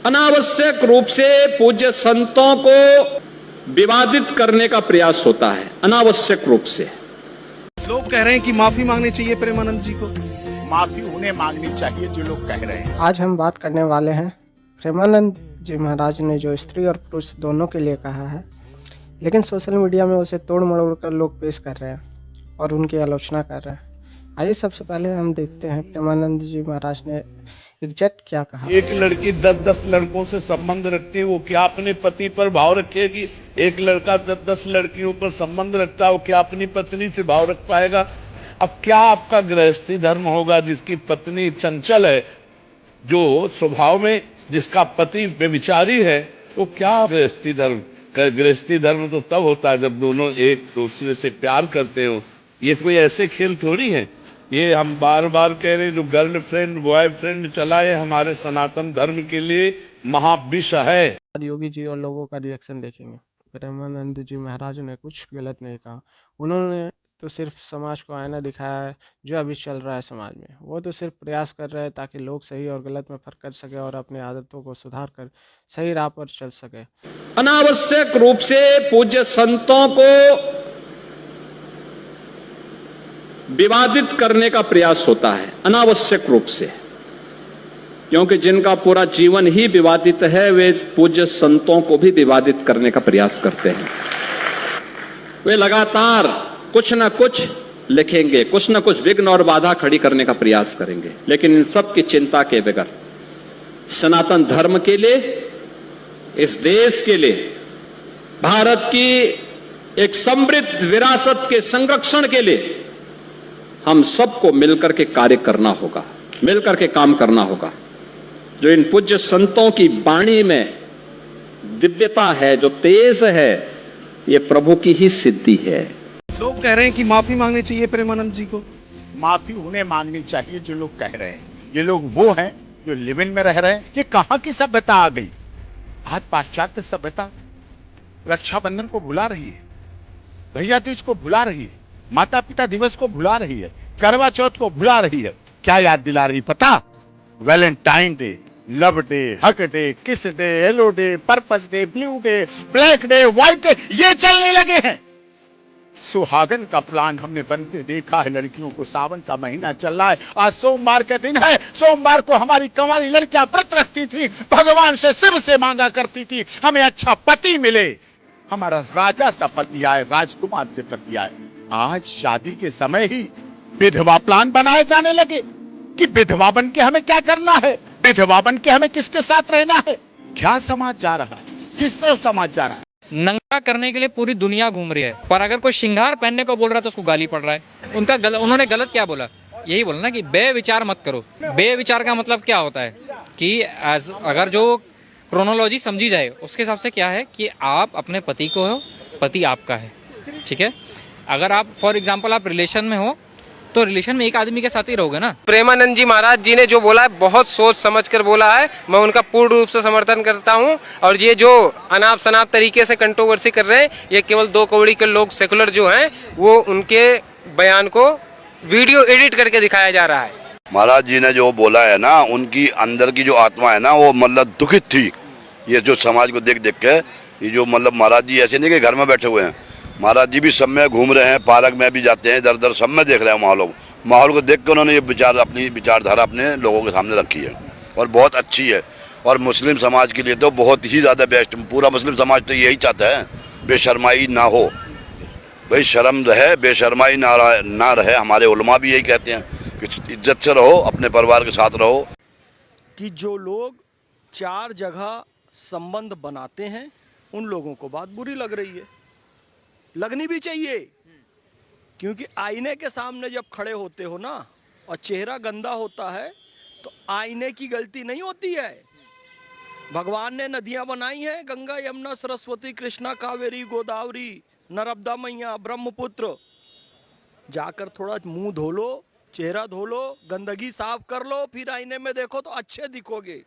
अनावश्यक रूप से पूज्य संतों को विवादित करने का प्रयास होता है, अनावश्यक रूप से। लोग कह रहे हैं कि माफी मांगनी चाहिए प्रेमानंद जी को। माफी उन्हें मांगनी चाहिए जो लोग कह रहे हैं। आज हम बात करने वाले हैं प्रेमानंद जी महाराज ने जो स्त्री और पुरुष दोनों के लिए कहा है, लेकिन सोशल मीडिया में उसे तोड़ मरोड़ कर लोग पेश कर रहे हैं और उनकी आलोचना कर रहे हैं। आइए सबसे पहले हम देखते हैं प्रेमानंद जी महाराज ने एग्जैक्ट क्या कहा। एक लड़की 10-10 लड़कों से संबंध रखती है, वो क्या अपने पति पर भाव रखेगी? एक लड़का 10-10 लड़कियों पर संबंध रखता है, वो क्या अपनी पत्नी से भाव रख पाएगा? अब क्या आपका गृहस्थी धर्म होगा जिसकी पत्नी चंचल है, जो स्वभाव में जिसका पति व्यभिचारी है, वो क्या गृहस्थी धर्म? गृहस्थी धर्म तो तब होता है जब दोनों एक दूसरे से प्यार करते हो। ये कोई ऐसे खेल थोड़ी है। ये हम बार बार कह रहे हैं, जो गर्लफ्रेंड बॉयफ्रेंड चला है हमारे सनातन धर्म के लिए महाविष है। योगी जी और लोगों का रिएक्शन देखेंगे। प्रेमानंद जी महाराज ने कुछ गलत नहीं कहा, उन्होंने तो सिर्फ समाज को आईना दिखाया है जो अभी चल रहा है समाज में। वो तो सिर्फ प्रयास कर रहे हैं ताकि लोग सही और गलत में फर्क कर सके और अपने आदतों को सुधार कर सही राह पर चल सके। अनावश्यक रूप से पूज्य संतों को विवादित करने का प्रयास होता है, अनावश्यक रूप से, क्योंकि जिनका पूरा जीवन ही विवादित है वे पूज्य संतों को भी विवादित करने का प्रयास करते हैं। वे लगातार कुछ न कुछ लिखेंगे, कुछ न कुछ विघ्न और बाधा खड़ी करने का प्रयास करेंगे, लेकिन इन सब की चिंता के बगैर सनातन धर्म के लिए, इस देश के लिए, भारत की एक समृद्ध विरासत के संरक्षण के लिए हम सबको मिलकर के कार्य करना होगा, मिलकर के काम करना होगा। जो इन पूज्य संतों की वाणी में दिव्यता है, जो तेज है, ये प्रभु की ही सिद्धि है। लोग कह रहे हैं कि माफी मांगनी चाहिए प्रेमानंद जी को। माफी उन्हें मांगनी चाहिए जो लोग कह रहे हैं। ये लोग वो हैं जो लिव इन में रह रहे हैं। ये कहां की सभ्यता आ गई? आज पाश्चात्य सभ्यता रक्षाबंधन को भुला रही है, भैया तीज को भुला रही है, माता पिता दिवस को भुला रही है, करवा चौथ को भुला रही है। क्या याद दिला रही पता? Valentine day, love day, hug day, kiss day, yellow day, purpose day, blue day, black day, white day, ये चलने लगे हैं। सुहागन का प्लान हमने बनते देखा है। लड़कियों को सावन का महीना चल रहा है, आज सोमवार का दिन है। सोमवार को हमारी कंवारी लड़कियां व्रत रखती थी, भगवान से शिव से मांगा करती थी हमें अच्छा पति मिले, हमारा राजा सा पति आए, राजकुमार से पति आए। आज शादी के समय ही विधवा प्लान बनाए जाने लगे कि विधवा बन के हमें क्या करना है, विधवा बन के हमें किसके साथ रहना है। क्या समाज जा रहा है, किस तरफ समाज जा रहा है? नंगा करने के लिए पूरी दुनिया घूम रही है, पर अगर कोई श्रृंगार पहनने को बोल रहा है तो उसको गाली पड़ रहा है। उन्होंने गलत क्या बोला? यही बोला ना कि बेविचार मत करो। बेविचार का मतलब क्या होता है कि अगर जो क्रोनोलॉजी समझी जाए उसके हिसाब से क्या है कि आप अपने पति को हो, पति आपका है, ठीक है। अगर आप फॉर एग्जाम्पल आप रिलेशन में हो तो रिलेशन में एक आदमी के साथ ही रहोगे ना। प्रेमानंद जी महाराज जी ने जो बोला है बहुत सोच समझ कर बोला है, मैं उनका पूर्ण रूप से समर्थन करता हूं। और ये जो अनाप शनाप तरीके से कंट्रोवर्सी कर रहे हैं, ये केवल दो कौड़ी के लोग सेकुलर जो हैं वो उनके बयान को वीडियो एडिट करके दिखाया जा रहा है। महाराज जी ने जो बोला है ना, उनकी अंदर की जो आत्मा है ना, वो मतलब दुखित थी। ये जो समाज को देख देख के, ये जो मतलब महाराज जी ऐसे नहीं कि घर में बैठे हुए हैं, महाराज जी भी सब में घूम रहे हैं, पार्क में भी जाते हैं, इधर उधर सब में देख रहे हैं माहौल को देख कर उन्होंने ये विचार, अपनी विचारधारा अपने लोगों के सामने रखी है और बहुत अच्छी है। और मुस्लिम समाज के लिए तो बहुत ही ज़्यादा बेस्ट। पूरा मुस्लिम समाज तो यही चाहता है बेशर्माई ना हो, भाई शर्म रहे, बेशर्माई ना रहे। हमारे उलमा भी यही कहते हैं कि इज्जत से रहो, अपने परिवार के साथ रहो। कि जो लोग 4 जगह संबंध बनाते हैं उन लोगों को बात बुरी लग रही है, लगनी भी चाहिए, क्योंकि आईने के सामने जब खड़े होते हो ना और चेहरा गंदा होता है तो आईने की गलती नहीं होती है। भगवान ने नदियां बनाई हैं, गंगा यमुना सरस्वती कृष्णा कावेरी गोदावरी नर्मदा मैया ब्रह्मपुत्र। जाकर थोड़ा मुंह धो लो, चेहरा धो लो, गंदगी साफ कर लो, फिर आईने में देखो तो अच्छे दिखोगे।